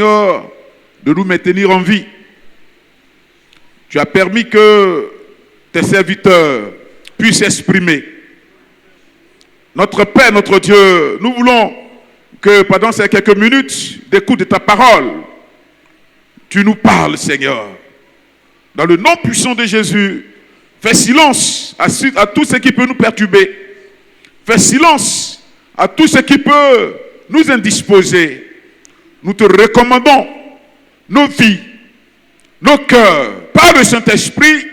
Seigneur, de nous maintenir en vie. Tu as permis que tes serviteurs puissent s'exprimer. Notre Père, notre Dieu, nous voulons que pendant ces quelques minutes d'écoute de ta parole, tu nous parles, Seigneur. Dans le nom puissant de Jésus, fais silence à tout ce qui peut nous perturber. Fais silence à tout ce qui peut nous indisposer. Nous te recommandons nos vies, nos cœurs, par le Saint-Esprit.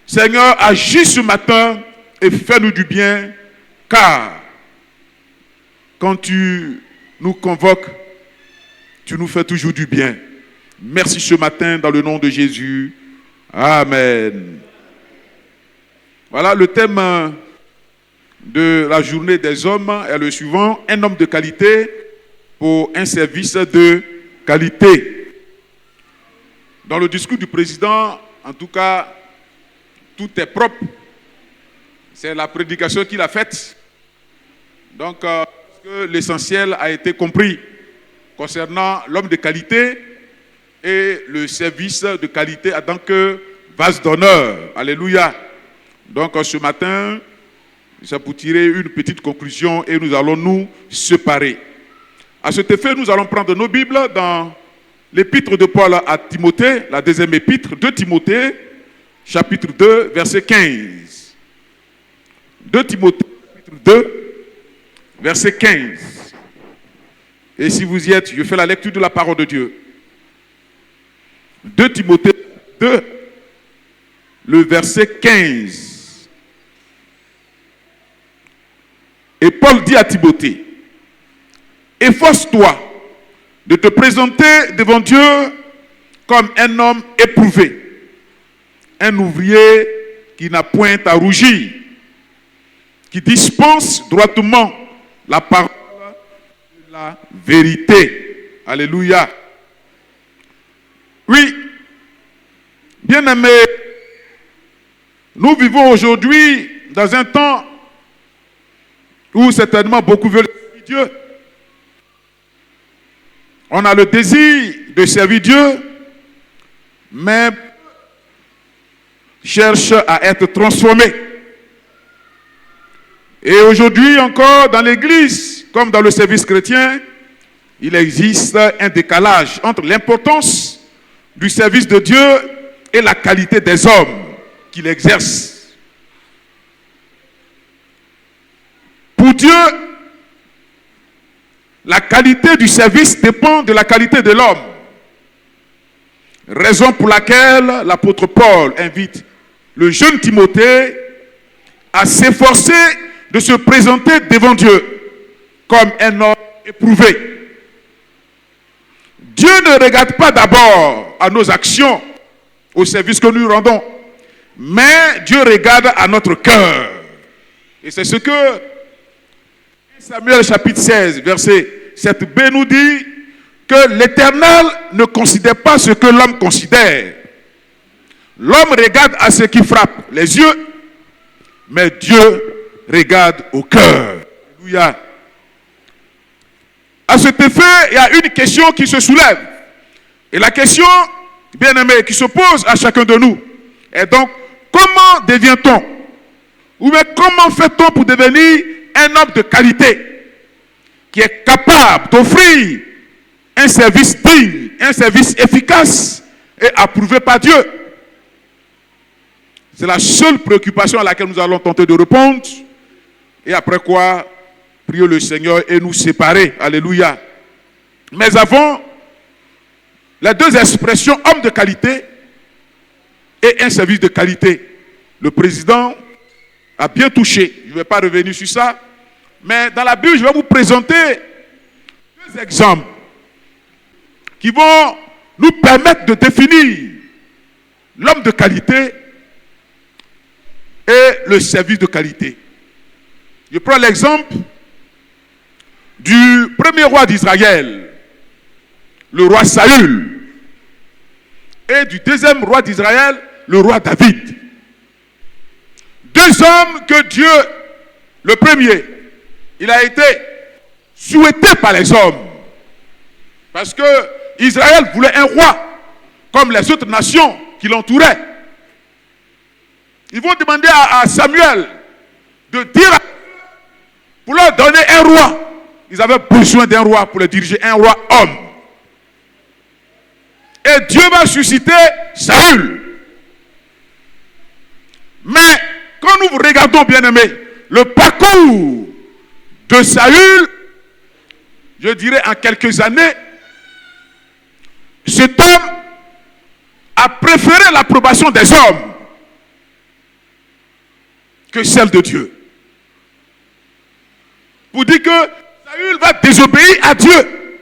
Seigneur, agis ce matin et fais-nous du bien, car quand tu nous convoques, tu nous fais toujours du bien. Merci ce matin dans le nom de Jésus. Amen. Voilà, le thème de la journée des hommes est le suivant: un homme de qualité pour un service de qualité. Dans le discours du président, en tout cas, tout est propre. C'est la prédication qu'il a faite. Donc, l'essentiel a été compris concernant l'homme de qualité et le service de qualité en tant que vase d'honneur. Alléluia. Donc, ce matin, c'est pour tirer une petite conclusion et nous allons nous séparer. À cet effet, nous allons prendre nos Bibles dans l'épître de Paul à Timothée, la deuxième épître de Timothée, chapitre 2, verset 15. 2 Timothée, chapitre 2, verset 15. Et si vous y êtes, je fais la lecture de la parole de Dieu. 2 Timothée 2, le verset 15. Et Paul dit à Timothée: efforce-toi de te présenter devant Dieu comme un homme éprouvé, un ouvrier qui n'a point à rougir, qui dispense droitement la parole de la vérité. Alléluia. Oui, bien-aimés, nous vivons aujourd'hui dans un temps où certainement beaucoup veulent servir Dieu. On a le désir de servir Dieu, mais cherche à être transformé. Et aujourd'hui encore, dans l'Église, comme dans le service chrétien, il existe un décalage entre l'importance du service de Dieu et la qualité des hommes qu'il exerce. Pour Dieu, la qualité du service dépend de la qualité de l'homme. Raison pour laquelle l'apôtre Paul invite le jeune Timothée à s'efforcer de se présenter devant Dieu comme un homme éprouvé. Dieu ne regarde pas d'abord à nos actions, au service que nous rendons, mais Dieu regarde à notre cœur. Et c'est ce que Samuel chapitre 16, verset 7b nous dit, que l'Éternel ne considère pas ce que l'homme considère. L'homme regarde à ce qui frappe les yeux, mais Dieu regarde au cœur. Alléluia. À cet effet, il y a une question qui se soulève. Et la question, bien-aimé, qui se pose à chacun de nous est donc: comment devient-on? Ou bien comment fait-on pour devenir un homme de qualité qui est capable d'offrir un service digne, un service efficace et approuvé par Dieu? C'est la seule préoccupation à laquelle nous allons tenter de répondre. Et après quoi, prier le Seigneur et nous séparer. Alléluia. Mais avant, les deux expressions homme de qualité et un service de qualité. Le président a bien touché. Je ne vais pas revenir sur ça. Mais dans la Bible, je vais vous présenter deux exemples qui vont nous permettre de définir l'homme de qualité et le service de qualité. Je prends l'exemple du premier roi d'Israël, le roi Saül, et du deuxième roi d'Israël, le roi David. Deux hommes que Dieu, le premier, il a été souhaité par les hommes. Parce que Israël voulait un roi, comme les autres nations qui l'entouraient. Ils vont demander à Samuel de dire, pour leur donner un roi. Ils avaient besoin d'un roi pour les diriger, un roi homme. Et Dieu va susciter Saül. Mais quand nous regardons, bien-aimés, le parcours de Saül, je dirais en quelques années, cet homme a préféré l'approbation des hommes que celle de Dieu. Pour dire que Saül va désobéir à Dieu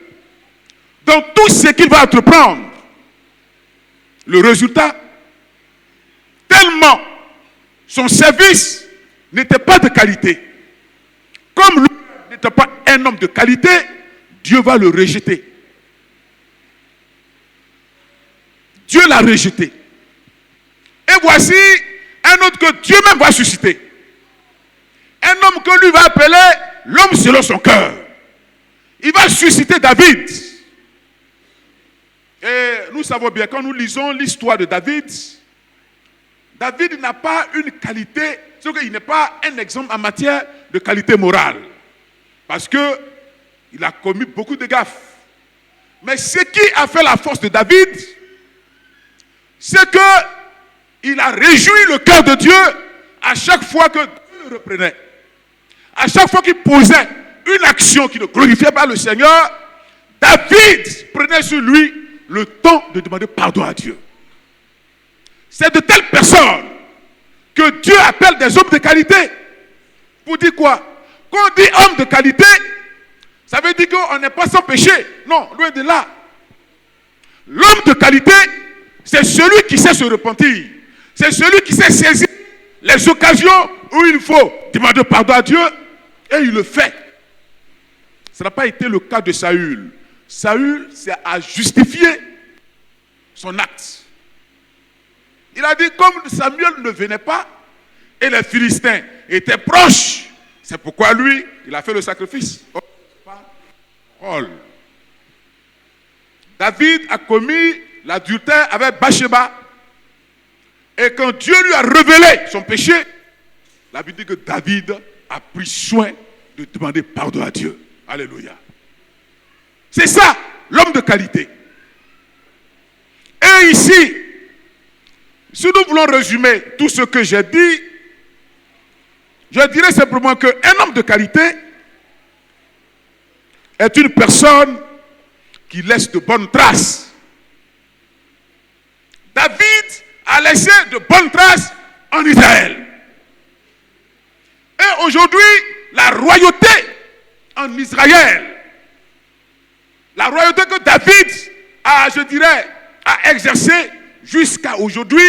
dans tout ce qu'il va entreprendre. Le résultat, tellement son service n'était pas de qualité. Comme lui n'était pas un homme de qualité, Dieu va le rejeter. Dieu l'a rejeté. Et voici un autre que Dieu même va susciter. Un homme que lui va appeler l'homme selon son cœur. Il va susciter David. Et nous savons bien, quand nous lisons l'histoire de David, David n'a pas une qualité, c'est qu'il n'est pas un exemple en matière de qualité morale. Parce qu'il a commis beaucoup de gaffes. Mais ce qui a fait la force de David, c'est qu'il a réjoui le cœur de Dieu à chaque fois que Dieu le reprenait. À chaque fois qu'il posait une action qui ne glorifiait pas le Seigneur, David prenait sur lui le temps de demander pardon à Dieu. C'est de telles personnes que Dieu appelle des hommes de qualité. Pour dire quoi? Quand on dit homme de qualité, ça veut dire qu'on n'est pas sans péché. Non, loin de là. L'homme de qualité, c'est celui qui sait se repentir. C'est celui qui sait saisir les occasions où il faut demander pardon à Dieu, et il le fait. Ça n'a pas été le cas de Saül. Saül a justifié son acte. Il a dit, comme Samuel ne venait pas, et les Philistins étaient proches, c'est pourquoi lui, il a fait le sacrifice. Parole. David a commis l'adultère avec Bathsheba. Et quand Dieu lui a révélé son péché, la Bible dit que David a pris soin de demander pardon à Dieu. Alléluia. C'est ça, l'homme de qualité. Et ici, si nous voulons résumer tout ce que j'ai dit, je dirais simplement qu'un homme de qualité est une personne qui laisse de bonnes traces. David a laissé de bonnes traces en Israël. Et aujourd'hui, la royauté en Israël, la royauté que David a, je dirais, a exercée jusqu'à aujourd'hui,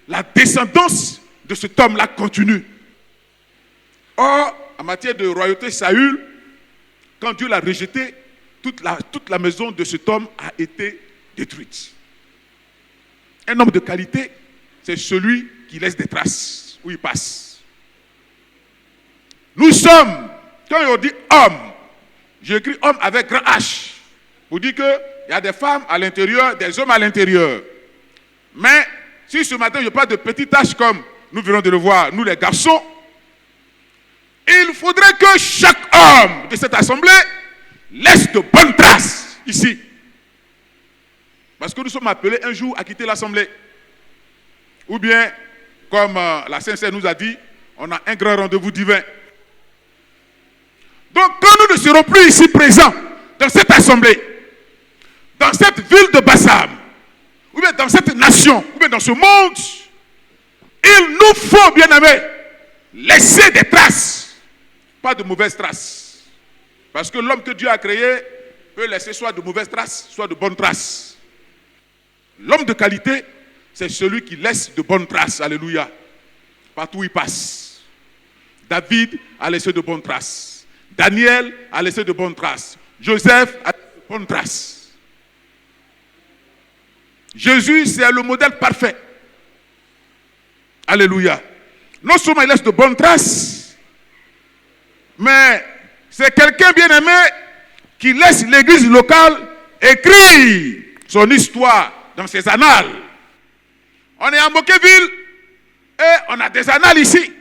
la descendance de cet homme-là continue. Or, en matière de royauté, Saül, quand Dieu l'a rejeté, toute la maison de cet homme a été détruite. Un homme de qualité, c'est celui qui laisse des traces où il passe. Nous sommes, quand on dit homme, j'écris homme avec grand H. Pour dire qu'il y a des femmes à l'intérieur, des hommes à l'intérieur. Mais si ce matin je parle de petites tâches comme nous venons de le voir, nous les garçons, il faudrait que chaque homme de cette assemblée laisse de bonnes traces ici. Parce que nous sommes appelés un jour à quitter l'assemblée. Ou bien, comme la Sainte-Seine nous a dit, on a un grand rendez-vous divin. Donc, quand nous ne serons plus ici présents dans cette assemblée, dans cette ville de Bassam, ou bien dans cette nation, ou bien dans ce monde, il nous faut, bien-aimés, laisser des traces, pas de mauvaises traces. Parce que l'homme que Dieu a créé peut laisser soit de mauvaises traces, soit de bonnes traces. L'homme de qualité, c'est celui qui laisse de bonnes traces. Alléluia. Partout où il passe. David a laissé de bonnes traces. Daniel a laissé de bonnes traces. Joseph a laissé de bonnes traces. Jésus, c'est le modèle parfait. Alléluia. Non seulement il laisse de bonnes traces, mais c'est quelqu'un bien aimé qui laisse l'église locale écrit son histoire dans ses annales. On est à Moqueville et on a des annales ici.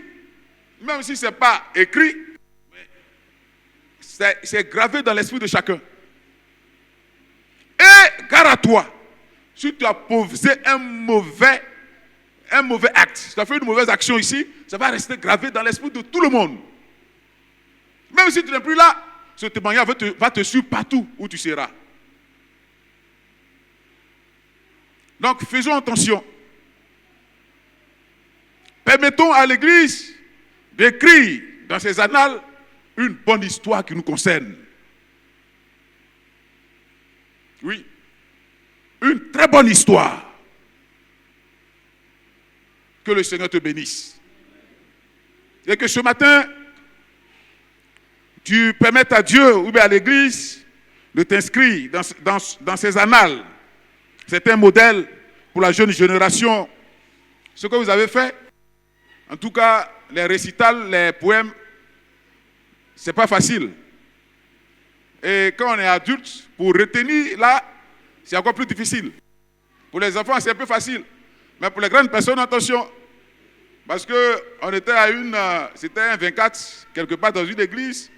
Même si ce n'est pas écrit, c'est gravé dans l'esprit de chacun. Et gare à toi, si tu as posé un mauvais acte, si tu as fait une mauvaise action ici, ça va rester gravé dans l'esprit de tout le monde. Même si tu n'es plus là, ce témoignage va te suivre partout où tu seras. Donc faisons attention. Permettons à l'Église d'écrire dans ses annales une bonne histoire qui nous concerne. Oui, une très bonne histoire. Que le Seigneur te bénisse. Et que ce matin, tu permettes à Dieu ou bien à l'Église de t'inscrire dans ses annales. C'est un modèle pour la jeune génération. Ce que vous avez fait, en tout cas, les récitals, les poèmes, c'est pas facile. Et quand on est adulte, pour retenir là, c'est encore plus difficile. Pour les enfants, c'est un peu facile. Mais pour les grandes personnes, attention. Parce qu'on était c'était un 24, quelque part dans une église,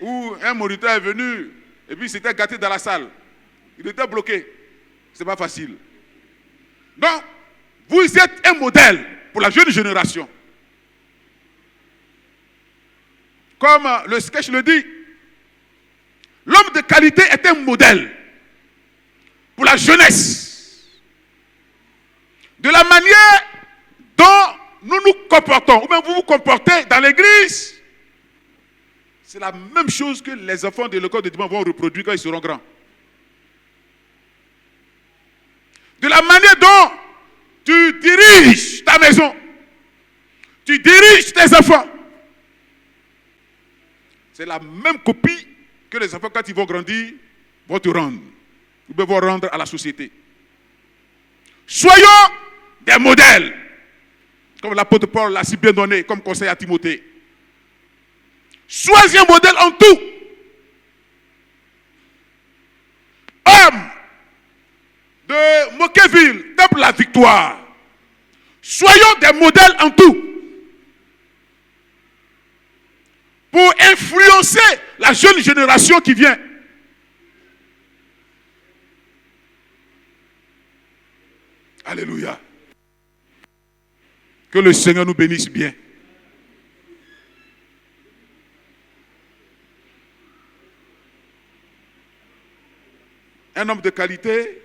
où un moniteur est venu, et puis il s'était gâté dans la salle. Il était bloqué. C'est pas facile. Donc, vous êtes un modèle pour la jeune génération. Comme le sketch le dit, l'homme de qualité est un modèle pour la jeunesse. De la manière dont nous nous comportons, ou bien vous vous comportez dans l'église, c'est la même chose que les enfants de l'école de dimanche vont reproduire quand ils seront grands. De la manière dont tu diriges ta maison, tu diriges tes enfants, c'est la même copie que les enfants, quand ils vont grandir, vont te rendre. Ou bien vont rendre à la société. Soyons des modèles. Comme l'apôtre Paul l'a si bien donné comme conseil à Timothée. Sois un modèle en tout. Homme de Moqueville, Temple la Victoire. Soyons des modèles en tout. Pour influencer la jeune génération qui vient. Alléluia. Que le Seigneur nous bénisse bien. Un homme de qualité,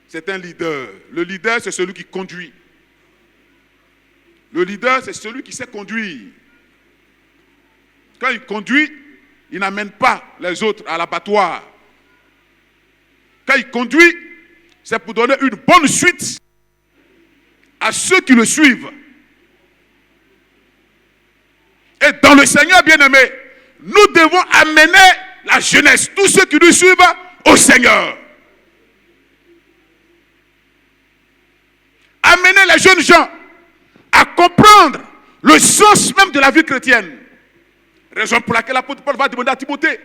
c'est un leader. Le leader, c'est celui qui conduit. Le leader, c'est celui qui sait conduire. Quand il conduit, il n'amène pas les autres à l'abattoir. Quand il conduit, c'est pour donner une bonne suite à ceux qui le suivent. Et dans le Seigneur bien-aimé, nous devons amener la jeunesse, tous ceux qui nous suivent, au Seigneur. Amener les jeunes gens à comprendre le sens même de la vie chrétienne. Raison pour laquelle l'apôtre Paul va demander à Timothée,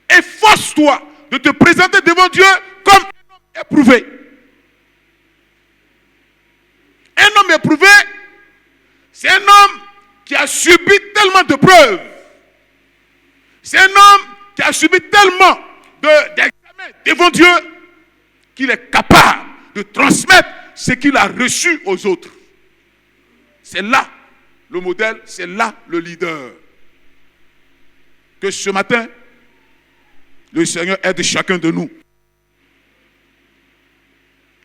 efforce-toi de te présenter devant Dieu comme un homme éprouvé. Un homme éprouvé, c'est un homme qui a subi tellement de preuves. C'est un homme qui a subi tellement d'examens devant Dieu qu'il est capable de transmettre ce qu'il a reçu aux autres. C'est là le modèle, c'est là le leader. Que ce matin, le Seigneur aide chacun de nous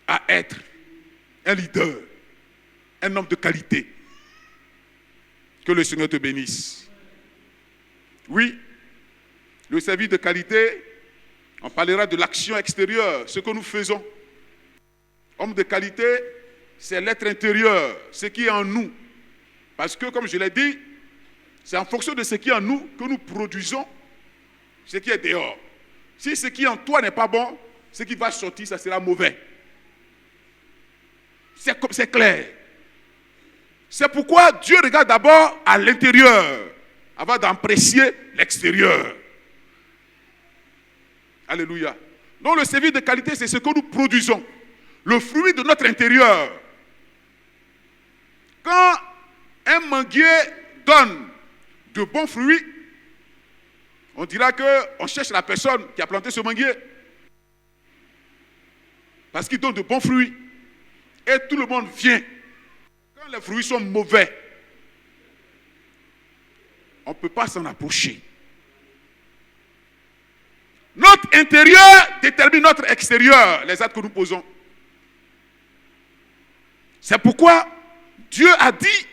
à être un leader, un homme de qualité. Que le Seigneur te bénisse. Oui, le service de qualité, on parlera de l'action extérieure, ce que nous faisons. Homme de qualité, c'est l'être intérieur, ce qui est en nous. Parce que, comme je l'ai dit, c'est en fonction de ce qui est en nous que nous produisons ce qui est dehors. Si ce qui est en toi n'est pas bon, ce qui va sortir, ça sera mauvais. C'est clair. C'est pourquoi Dieu regarde d'abord à l'intérieur, avant d'apprécier l'extérieur. Alléluia. Donc le service de qualité, c'est ce que nous produisons. Le fruit de notre intérieur. Quand un manguier donne de bons fruits, on dira qu'on cherche la personne qui a planté ce manguier. Parce qu'il donne de bons fruits. Et tout le monde vient. Quand les fruits sont mauvais, on ne peut pas s'en approcher. Notre intérieur détermine notre extérieur, les actes que nous posons. C'est pourquoi Dieu a dit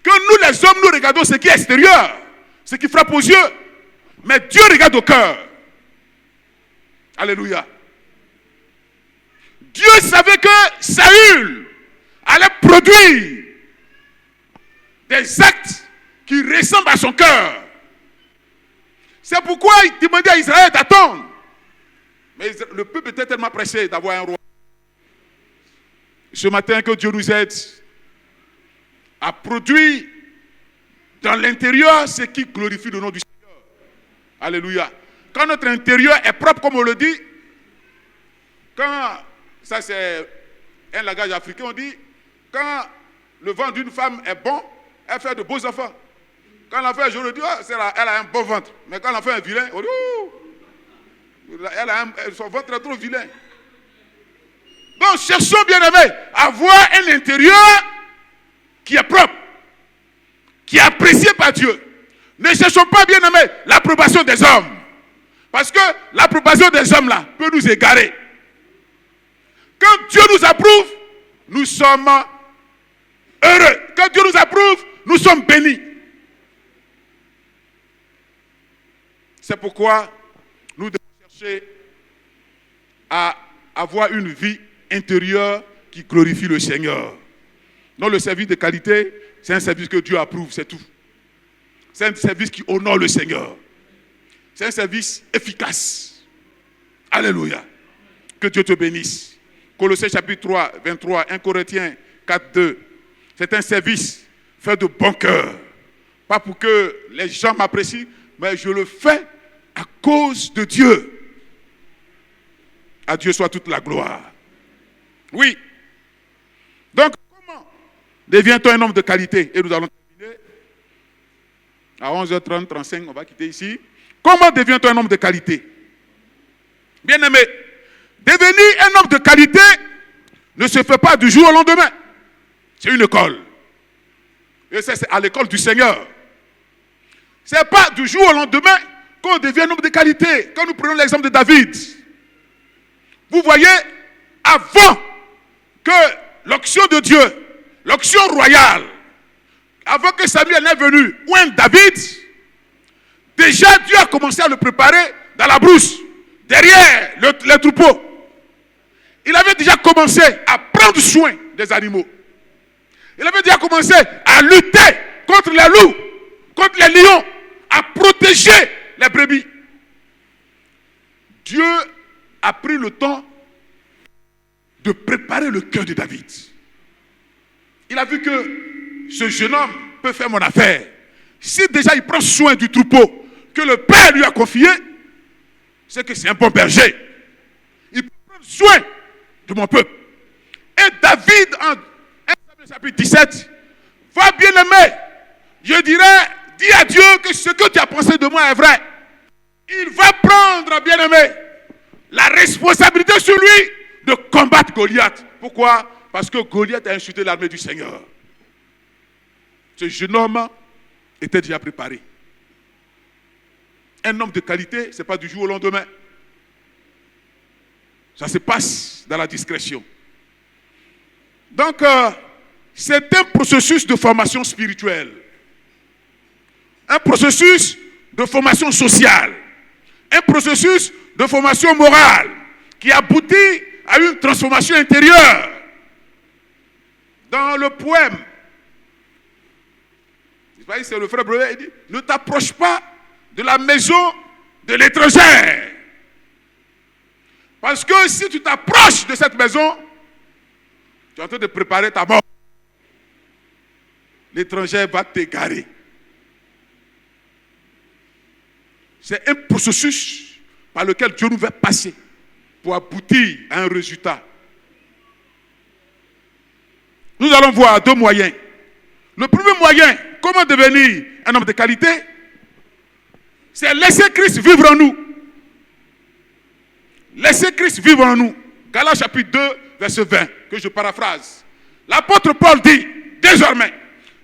que nous les hommes, nous regardons ce qui est extérieur, ce qui frappe aux yeux. Mais Dieu regarde au cœur. Alléluia. Dieu savait que Saül allait produire des actes qui ressemblent à son cœur. C'est pourquoi il demandait à Israël d'attendre. Mais le peuple était tellement pressé d'avoir un roi. Ce matin, que Dieu nous aide à produire dans l'intérieur ce qui glorifie le nom du Seigneur. Alléluia. Quand notre intérieur est propre, comme on le dit, quand, ça c'est un langage africain, on dit, quand le ventre d'une femme est bon, elle fait de beaux enfants. Quand l'enfant est joli, oh, elle a un bon ventre. Mais quand l'enfant est vilain, on dit, son ventre est trop vilain. Donc, cherchons, bien aimés, à avoir un intérieur qui est propre, qui est apprécié par Dieu. Ne cherchons pas, bien aimés, l'approbation des hommes. Parce que l'approbation des hommes, là, peut nous égarer. Quand Dieu nous approuve, nous sommes heureux. Quand Dieu nous approuve, nous sommes bénis. C'est pourquoi nous devons chercher à avoir une vie intérieure qui glorifie le Seigneur. Non, le service de qualité, c'est un service que Dieu approuve, c'est tout. C'est un service qui honore le Seigneur. C'est un service efficace. Alléluia. Que Dieu te bénisse. Colossiens chapitre 3, 23, 1 Corinthiens 4, 2. C'est un service fait de bon cœur. Pas pour que les gens m'apprécient, mais je le fais à cause de Dieu. À Dieu soit toute la gloire. Oui. Donc, comment devient-on un homme de qualité? Et nous allons terminer. À 11h30, 35, on va quitter ici. Comment devient-on un homme de qualité? Bien-aimé, devenir un homme de qualité ne se fait pas du jour au lendemain. C'est une école. Et c'est à l'école du Seigneur. Ce n'est pas du jour au lendemain qu'on devient un homme de qualité. Quand nous prenons l'exemple de David, vous voyez, avant que l'onction de Dieu, l'onction royale, avant que Samuel n'est venu oindre David, déjà Dieu a commencé à le préparer dans la brousse, derrière les troupeaux. Il avait déjà commencé à prendre soin des animaux. Il avait déjà commencé à lutter contre les loups, contre les lions, à protéger les brebis. Dieu a pris le temps de préparer le cœur de David. Il a vu que ce jeune homme peut faire mon affaire. Si déjà il prend soin du troupeau que le Père lui a confié, c'est que c'est un bon berger. Il peut prendre soin de mon peuple. Et David, en 1 Samuel chapitre 17, va bien aimer. Je dirais, dis à Dieu que ce que tu as pensé de moi est vrai. Il va prendre, bien aimé, la responsabilité sur lui de combattre Goliath. Pourquoi? Parce que Goliath a insulté l'armée du Seigneur. Ce jeune homme était déjà préparé. Un homme de qualité, ce n'est pas du jour au lendemain. Ça se passe dans la discrétion. Donc, c'est un processus de formation spirituelle. Un processus de formation sociale. Un processus de formation morale qui aboutit à une transformation intérieure. Dans le poème, c'est le frère Brevet, il dit, ne t'approche pas de la maison de l'étranger. Parce que si tu t'approches de cette maison, tu es en train de préparer ta mort. L'étranger va t'égarer. C'est un processus par lequel Dieu nous fait passer pour aboutir à un résultat. Nous allons voir deux moyens. Le premier moyen, comment devenir un homme de qualité, c'est laisser Christ vivre en nous. Laissez Christ vivre en nous. Galates chapitre 2, verset 20, que je paraphrase. L'apôtre Paul dit, désormais,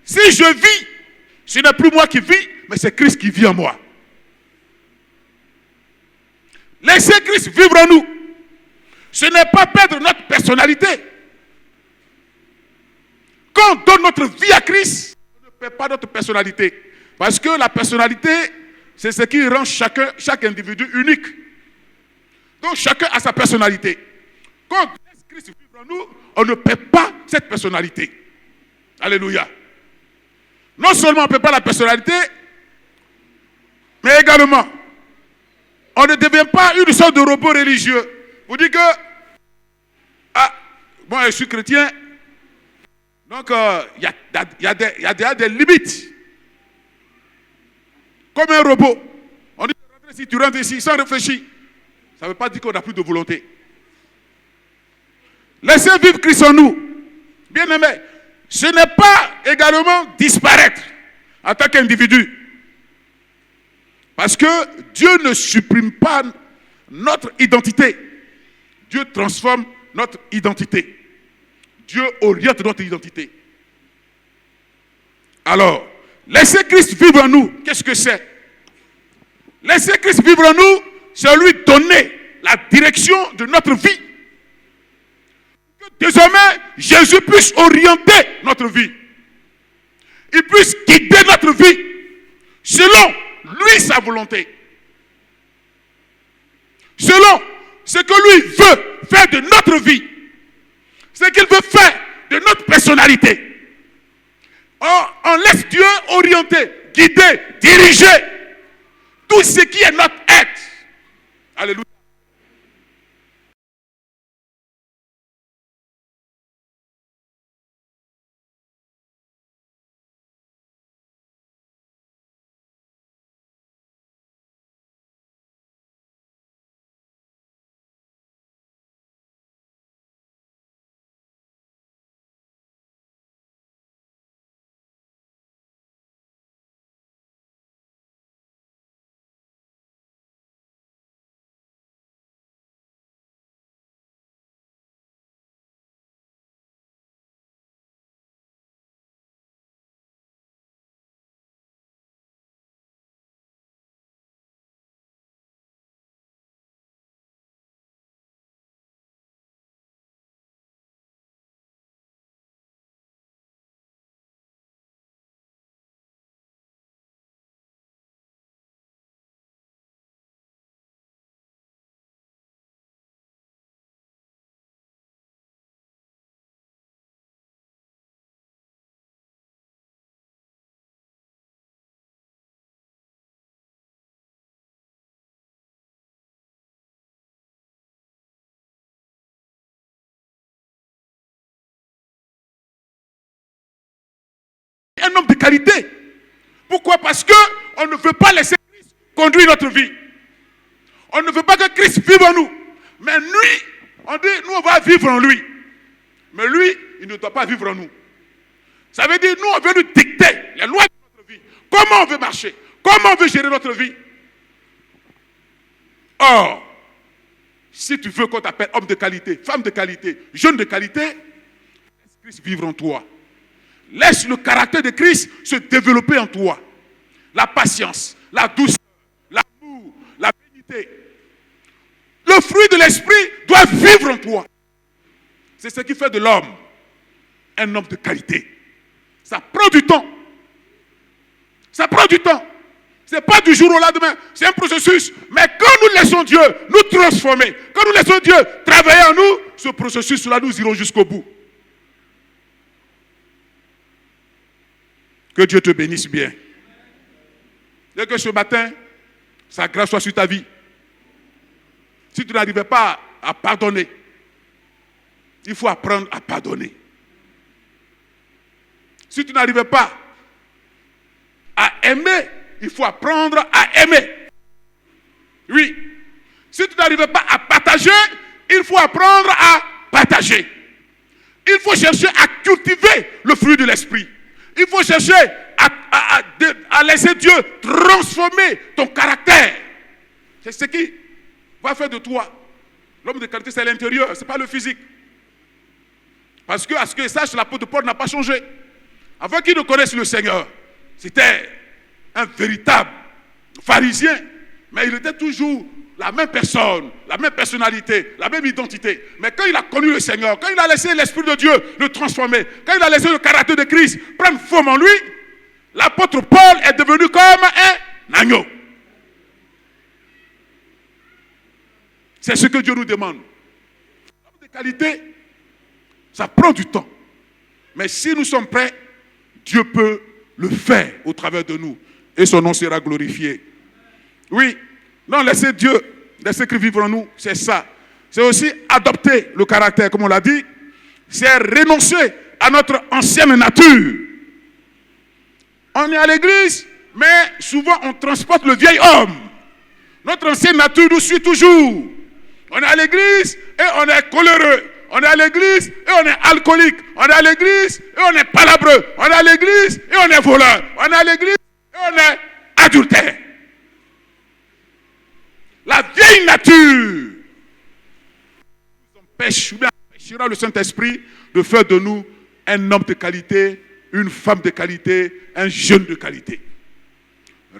si je vis, ce n'est plus moi qui vis, mais c'est Christ qui vit en moi. Laissez Christ vivre en nous. Ce n'est pas perdre notre personnalité. Quand on donne notre vie à Christ, on ne perd pas notre personnalité. Parce que la personnalité, c'est ce qui rend chaque individu unique. Donc chacun a sa personnalité. Quand on laisse Christ vivre en nous, on ne perd pas cette personnalité. Alléluia. Non seulement on ne perd pas la personnalité, mais également, on ne devient pas une sorte de robot religieux. Vous dites que, moi je suis chrétien, donc il y a des limites. Comme un robot. On dit, si tu rentres ici sans réfléchir, ça ne veut pas dire qu'on n'a plus de volonté. Laissez vivre Christ en nous. Bien aimé, ce n'est pas également disparaître en tant qu'individu. Parce que Dieu ne supprime pas notre identité. Dieu transforme notre identité. Dieu oriente notre identité. Alors, laissez Christ vivre en nous. Qu'est-ce que c'est? Laissez Christ vivre en nous, c'est lui donner la direction de notre vie. Que désormais, Jésus puisse orienter notre vie. Il puisse guider notre vie selon lui sa volonté. Selon ce que lui veut faire de notre vie. Ce qu'il veut faire de notre personnalité. On laisse Dieu orienter, guider, diriger tout ce qui est notre être. Alléluia. Un homme de qualité. Pourquoi? Parce qu'on ne veut pas laisser Christ conduire notre vie. On ne veut pas que Christ vive en nous. Mais lui, on dit, nous on va vivre en lui. Mais lui, il ne doit pas vivre en nous. Ça veut dire, nous on veut lui dicter les lois de notre vie. Comment on veut marcher? Comment on veut gérer notre vie? Or, si tu veux qu'on t'appelle homme de qualité, femme de qualité, jeune de qualité, laisse Christ vivre en toi. Laisse le caractère de Christ se développer en toi. La patience, la douceur, l'amour, la bénité. Le fruit de l'esprit doit vivre en toi. C'est ce qui fait de l'homme un homme de qualité. Ça prend du temps. Ça prend du temps. Ce n'est pas du jour au lendemain. C'est un processus. Mais quand nous laissons Dieu nous transformer, quand nous laissons Dieu travailler en nous, ce processus-là, nous irons jusqu'au bout. Que Dieu te bénisse bien. Dès que ce matin, sa grâce soit sur ta vie. Si tu n'arrivais pas à pardonner, il faut apprendre à pardonner. Si tu n'arrivais pas à aimer, il faut apprendre à aimer. Oui. Si tu n'arrivais pas à partager, Il faut apprendre à partager. Il faut chercher à cultiver le fruit de l'esprit. Il faut chercher à laisser Dieu transformer ton caractère. C'est ce qui va faire de toi. L'homme de qualité, c'est l'intérieur, ce n'est pas le physique. Parce que, à ce que je sache, l'apôtre Paul n'a pas changé. Avant qu'il ne connaisse le Seigneur, c'était un véritable pharisien. Mais il était toujours la même personne, la même personnalité, la même identité. Mais quand il a connu le Seigneur, quand il a laissé l'Esprit de Dieu le transformer, quand il a laissé le caractère de Christ prendre forme en lui, l'apôtre Paul est devenu comme un agneau. C'est ce que Dieu nous demande. L'homme de qualité, ça prend du temps. Mais si nous sommes prêts, Dieu peut le faire au travers de nous. Et son nom sera glorifié. Oui, non, laissez Dieu, laissez qu'il vive en nous, c'est ça. C'est aussi adopter le caractère, comme on l'a dit. C'est renoncer à notre ancienne nature. On est à l'église, mais souvent on transporte le vieil homme. Notre ancienne nature nous suit toujours. On est à l'église et on est coléreux. On est à l'église et on est alcoolique. On est à l'église et on est palabreux. On est à l'église et on est voleur. On est à l'église et on est adultère. La vieille nature nous empêche, ou bien empêchera le Saint-Esprit de faire de nous un homme de qualité, une femme de qualité, un jeune de qualité.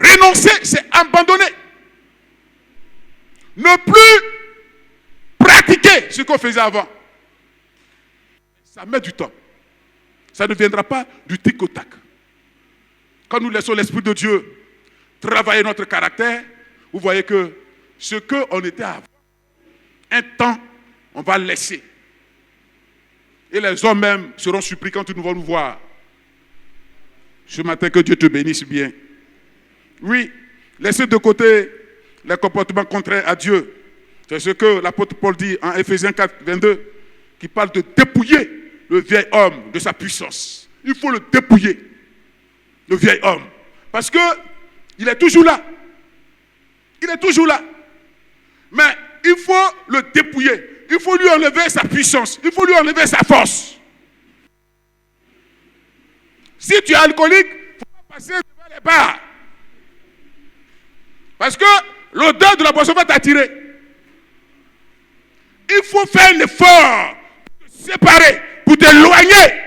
Renoncer, c'est abandonner. Ne plus pratiquer ce qu'on faisait avant. Ça met du temps. Ça ne viendra pas du tic au tac. Quand nous laissons l'Esprit de Dieu travailler notre caractère, vous voyez que ce qu'on était avant, un temps, on va laisser. Et les hommes même seront surpris quand ils vont nous voir. Ce matin, que Dieu te bénisse bien. Oui, laissez de côté les comportements contraires à Dieu. C'est ce que l'apôtre Paul dit en Éphésiens 4, 22, qui parle de dépouiller le vieil homme de sa puissance. Il faut le dépouiller, le vieil homme. Parce qu'il est toujours là. Il est toujours là. Mais il faut le dépouiller. Il faut lui enlever sa puissance. Il faut lui enlever sa force. Si tu es alcoolique, il ne faut pas passer devant les bars. Parce que l'odeur de la boisson va t'attirer. Il faut faire un effort pour te séparer, pour t'éloigner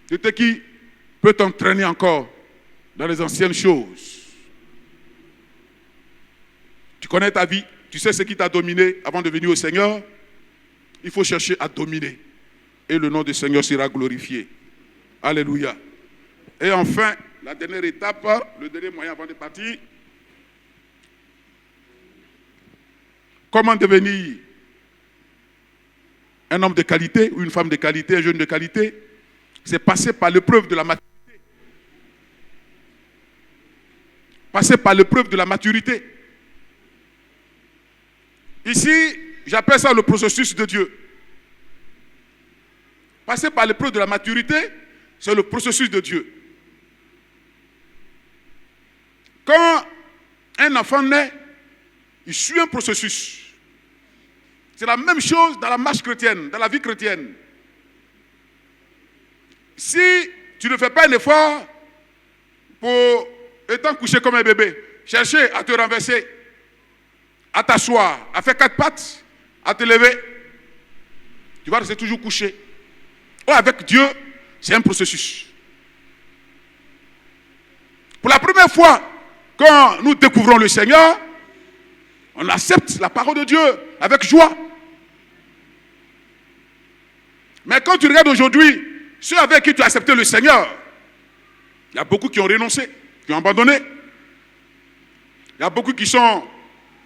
de ce qui peut t'entraîner encore dans les anciennes choses. Tu connais ta vie, tu sais ce qui t'a dominé avant de venir au Seigneur. Il faut chercher à dominer. Et le nom du Seigneur sera glorifié. Alléluia. Et enfin, la dernière étape, le dernier moyen avant de partir. Comment devenir un homme de qualité ou une femme de qualité, un jeune de qualité? C'est passer par l'épreuve de la maturité. Passer par l'épreuve de la maturité. Ici, j'appelle ça le processus de Dieu. Passer par l'épreuve de la maturité, c'est le processus de Dieu. Quand un enfant naît, il suit un processus. C'est la même chose dans la marche chrétienne, dans la vie chrétienne. Si tu ne fais pas un effort pour, étant couché comme un bébé, chercher à te renverser, à t'asseoir, à faire 4 pattes, à te lever, tu vas rester toujours couché. Or, avec Dieu, c'est un processus. Pour la première fois, quand nous découvrons le Seigneur, on accepte la parole de Dieu avec joie. Mais quand tu regardes aujourd'hui, ceux avec qui tu as accepté le Seigneur, il y a beaucoup qui ont renoncé, qui ont abandonné. Il y a beaucoup qui ne sont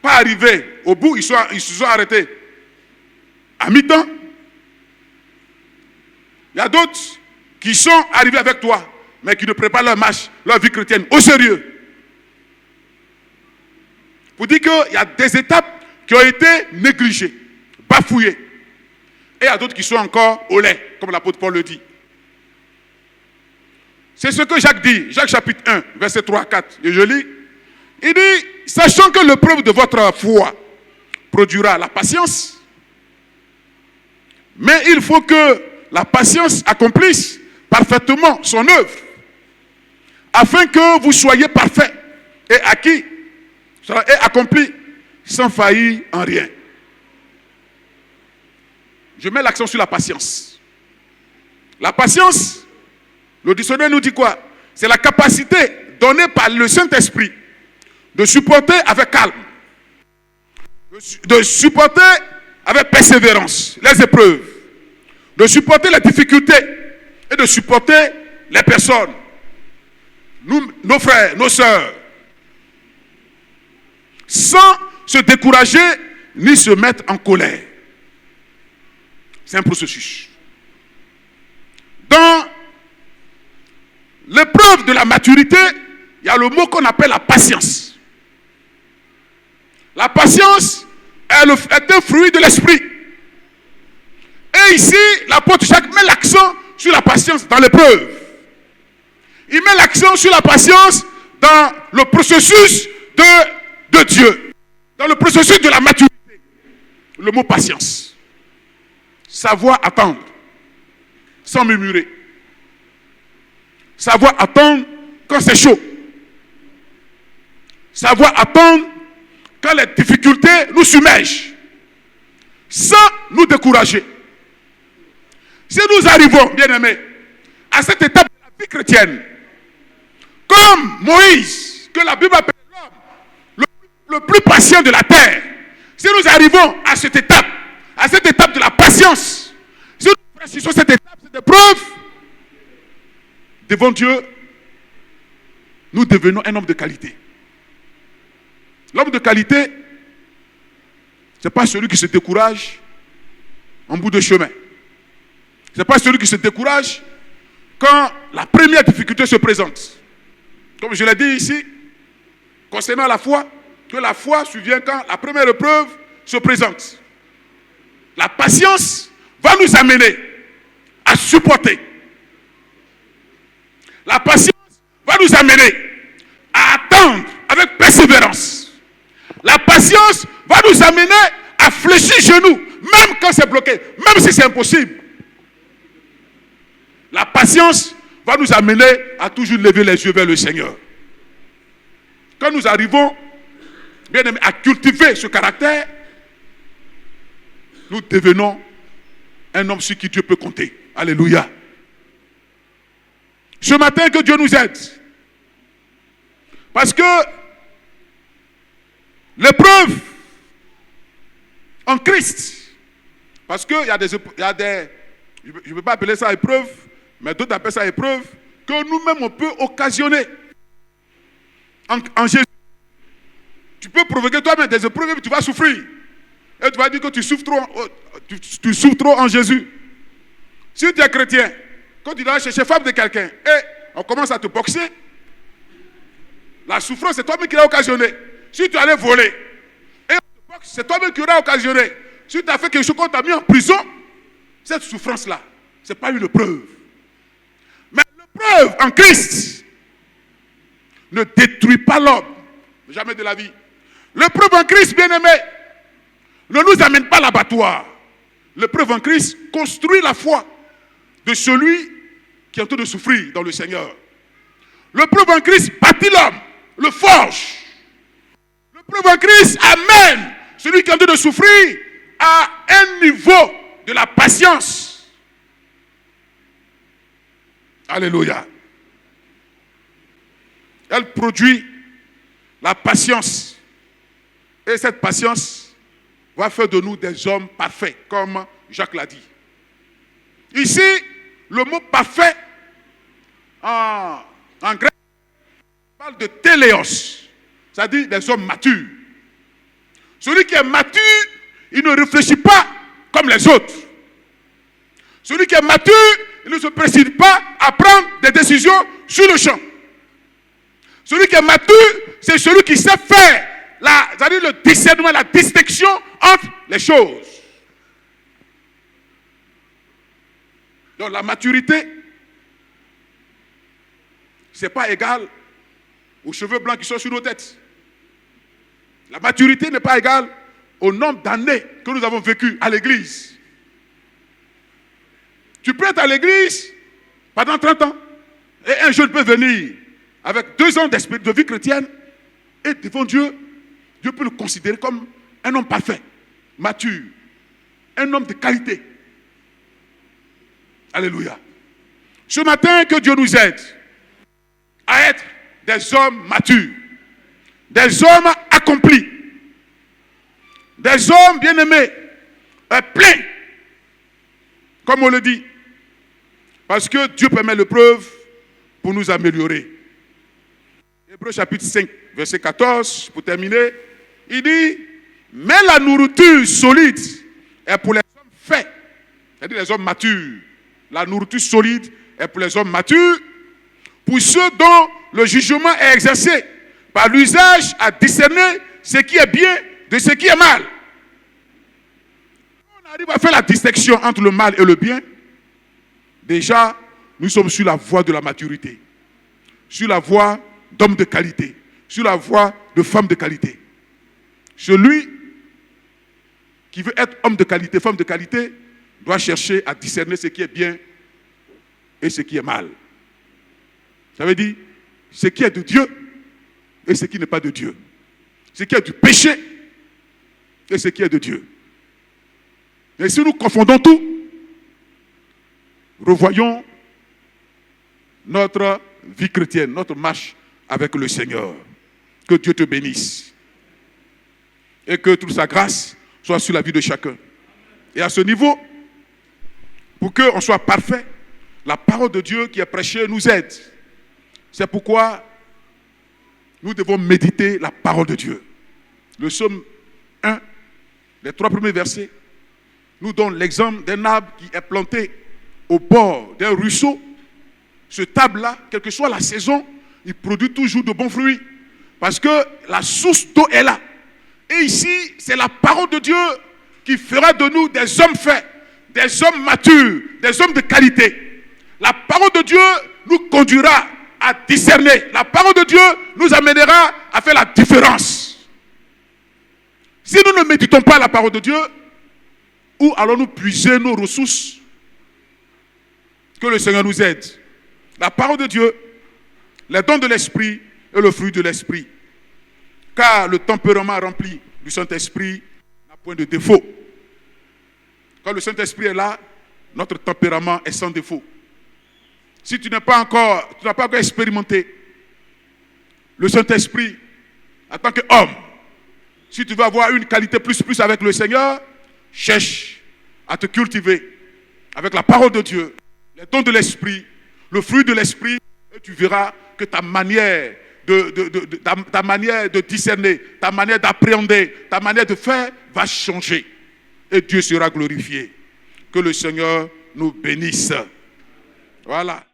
pas arrivés au bout, ils se sont arrêtés à mi-temps. Il y a d'autres qui sont arrivés avec toi, mais qui ne préparent leur marche, leur vie chrétienne au sérieux. Pour dire qu'il y a des étapes qui ont été négligées, bafouillées. Et il y a d'autres qui sont encore au lait, comme l'apôtre Paul le dit. C'est ce que Jacques dit, Jacques chapitre 1, verset 3 à 4. Et je lis, il dit, sachant que l'épreuve de votre foi produira la patience. Mais il faut que la patience accomplisse parfaitement son œuvre, afin que vous soyez parfaits et acquis, et accomplis, sans faillir en rien. Je mets l'accent sur la patience. La patience, le dictionnaire nous dit quoi? C'est la capacité donnée par le Saint-Esprit de supporter avec calme, de supporter avec persévérance les épreuves, de supporter les difficultés et de supporter les personnes, nous, nos frères, nos sœurs, sans se décourager ni se mettre en colère. C'est un processus. Dans l'épreuve de la maturité, il y a le mot qu'on appelle la patience. La patience est un fruit de l'esprit. Et ici, l'apôtre Jacques met l'accent sur la patience dans l'épreuve. Il met l'accent sur la patience dans le processus de Dieu, dans le processus de la maturité. Le mot patience. Savoir attendre, sans murmurer. Savoir attendre quand c'est chaud. Savoir attendre quand les difficultés nous submergent, sans nous décourager. Si nous arrivons, bien-aimés, à cette étape de la vie chrétienne, comme Moïse, que la Bible appelle l'homme le plus patient de la terre, si nous arrivons à cette étape de la patience, si nous franchissons cette étape, cette épreuve, devant Dieu, nous devenons un homme de qualité. L'homme de qualité, ce n'est pas celui qui se décourage en bout de chemin. Ce n'est pas celui qui se décourage quand la première difficulté se présente. Comme je l'ai dit ici, concernant la foi, que la foi survient quand la première épreuve se présente. La patience va nous amener à supporter. La patience va nous amener à attendre avec persévérance. La patience va nous amener à fléchir genoux, même quand c'est bloqué, même si c'est impossible. La patience va nous amener à toujours lever les yeux vers le Seigneur. Quand nous arrivons, bien aimé, à cultiver ce caractère, nous devenons un homme sur qui Dieu peut compter. Alléluia. Ce matin, que Dieu nous aide. Parce que l'épreuve en Christ, parce qu'il y a des, je ne peux pas appeler ça épreuve, mais d'autres appellent ça épreuve, que nous-mêmes on peut occasionner en Jésus. Tu peux provoquer toi-même des épreuves et tu vas souffrir. Et tu vas dire que tu souffres trop en Jésus. Si tu es chrétien, quand tu vas chercher femme de quelqu'un et on commence à te boxer, la souffrance c'est toi-même qui l'as occasionné. Si tu allais voler et on te boxe, c'est toi-même qui l'as occasionné. Si tu as fait quelque chose qu'on t'a mis en prison, cette souffrance-là, ce n'est pas une preuve. Mais l'épreuve en Christ ne détruit pas l'homme, jamais de la vie. L'épreuve en Christ, bien-aimé, ne nous amène pas à l'abattoir. L'épreuve en Christ construit la foi de celui qui est en train de souffrir dans le Seigneur. L'épreuve en Christ bâtit l'homme, le forge. L'épreuve en Christ amène celui qui est en train de souffrir à un niveau de la patience. Alléluia. Elle produit la patience. Et cette patience va faire de nous des hommes parfaits, comme Jacques l'a dit. Ici, le mot parfait, en grec, parle de téléos, c'est-à-dire des hommes matures. Celui qui est mature, il ne réfléchit pas comme les autres. Celui qui est mature, il ne se précipite pas à prendre des décisions sur le champ. Celui qui est mature, c'est celui qui sait faire c'est-à-dire le discernement, la distinction entre les choses. Donc la maturité, ce n'est pas égal aux cheveux blancs qui sont sur nos têtes. La maturité n'est pas égale au nombre d'années que nous avons vécu à l'église. Tu peux être à l'église pendant 30 ans. Et un jeune peut venir avec 2 ans de vie chrétienne. Et devant Dieu, Dieu peut le considérer comme un homme parfait, mature, un homme de qualité. Alléluia. Ce matin, que Dieu nous aide à être des hommes matures, des hommes accomplis, des hommes bien-aimés, pleins, comme on le dit. Parce que Dieu permet l'épreuve pour nous améliorer. Hébreux chapitre 5, verset 14, pour terminer, il dit, mais la nourriture solide est pour les hommes faits, c'est-à-dire les hommes matures. La nourriture solide est pour les hommes matures, pour ceux dont le jugement est exercé par l'usage à discerner ce qui est bien de ce qui est mal. On arrive à faire la distinction entre le mal et le bien. Déjà, nous sommes sur la voie de la maturité, sur la voie d'hommes de qualité, sur la voie de femmes de qualité. Celui qui veut être homme de qualité, femme de qualité, doit chercher à discerner ce qui est bien et ce qui est mal. Ça veut dire ce qui est de Dieu et ce qui n'est pas de Dieu. Ce qui est du péché et ce qui est de Dieu. Et si nous confondons tout, revoyons notre vie chrétienne, notre marche avec le Seigneur. Que Dieu te bénisse. Et que toute sa grâce soit sur la vie de chacun. Et à ce niveau, pour qu'on soit parfait, la parole de Dieu qui est prêchée nous aide. C'est pourquoi nous devons méditer la parole de Dieu. Le psaume 1, les 3 premiers versets, nous donne l'exemple d'un arbre qui est planté au bord d'un ruisseau. Ce arbre-là, quelle que soit la saison, il produit toujours de bons fruits. Parce que la source d'eau est là. Et ici, c'est la parole de Dieu qui fera de nous des hommes faits, des hommes matures, des hommes de qualité. La parole de Dieu nous conduira à discerner. La parole de Dieu nous amènera à faire la différence. Si nous ne méditons pas la parole de Dieu, où allons-nous puiser nos ressources? Que le Seigneur nous aide. La parole de Dieu, les dons de l'esprit et le fruit de l'esprit. Car le tempérament rempli du Saint-Esprit n'a point de défaut. Quand le Saint-Esprit est là, notre tempérament est sans défaut. Si tu n'as pas encore expérimenté le Saint-Esprit en tant qu'homme, si tu veux avoir une qualité plus avec le Seigneur, cherche à te cultiver avec la parole de Dieu, les dons de l'esprit, le fruit de l'esprit, et tu verras que ta manière de discerner, ta manière d'appréhender, ta manière de faire va changer. Et Dieu sera glorifié. Que le Seigneur nous bénisse. Voilà.